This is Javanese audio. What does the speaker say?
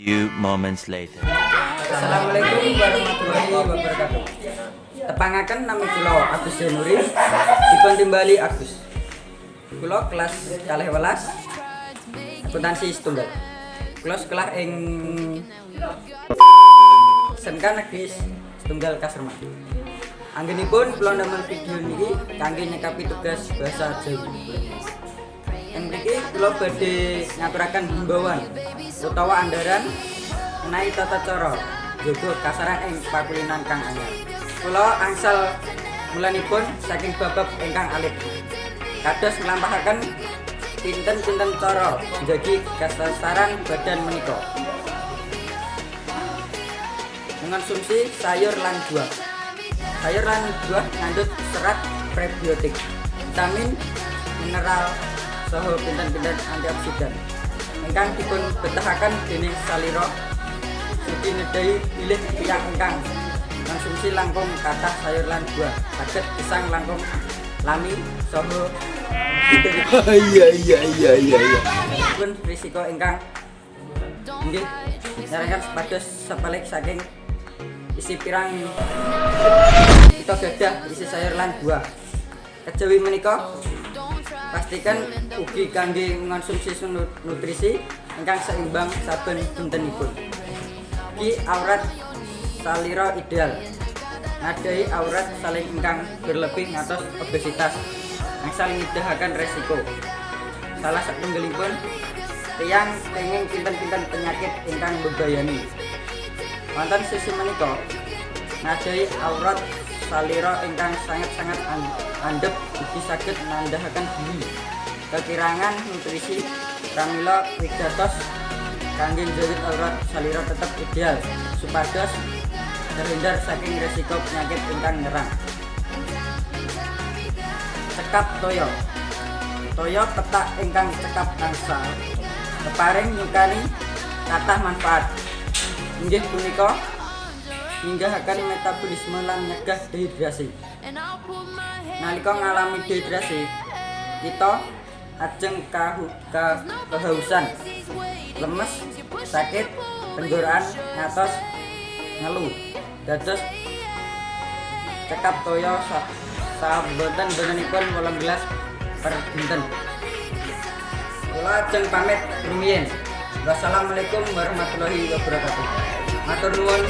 Few moments later. Assalamualaikum warahmatullahi wabarakatuh. Tepangaken nami kula Agus Nuri, dipun timbali Agus. Kula kelas 12 akuntansi setunggal. Kula sekolah ing SMK Negeri Setunggal Kasreman. Anggenipun kula ndamel video niki kangge nyekapi tugas bahasa Jawa. Ing mriki kula badhe ngaturaken himbauan utawa andharan menawi tata cara njaga kasaran ing pakulinan kang anyar. Kula angsal mulanipun saking babab ingkang alit. Kados nglampahaken pinten-pinten cara njagi kasaran badan menika. Mengonsumsi sayur lan buah. Sayur lan buah ngandhut serat prebiotik, vitamin, mineral, saha pinten-pinten antioksidan. Ingkang dipun betahaken dening salira ugi nedai pilih tiyang ingkang konsumsi langkung kathah sayur lan buah saged pisang langkung lami saha iya. Pun risiko ingkang inggih nyarankan sepados sepalik saking isi pirang kita gadah isi sayur lan buah. Kejawi menika pastikan ugi kangge mengonsumsi nutrisi ingkang seimbang saben dintenipun. Iki aurat salira ideal. Ngadai aurat saling ingkang berlebih ngatos obesitas angsal ngidahaken resiko. Salah satunggalipun tiyang kenging pinten-pinten penyakit ingkang mbebayani. Wonten sisi menika ngadai aurat salira ingkang sangat-sangat andhep ugi saged nandhahaken gizi. Kekirangan nutrisi pramila wigatos kangge njawit aurat salira tetep ideal supados terhindar saking resiko penyakit ingkang nyerang. Cekap toya. Toya petak ingkang cekap angsal keparing nyukani kathah manfaat. Inggih punika ninggahaken metabolisme lan nyegah dehidrasi. Nalika ngalami dehidrasi, kita ajeng kehausan, lemes, sakit, tenggorokan, ngatos, ngelu. Dados cekap toya saboten-botenipun 8 gelas per dinten. Kula ajeng pamit rumiyin. Wassalamualaikum warahmatullahi wabarakatuh. Matur nuwun.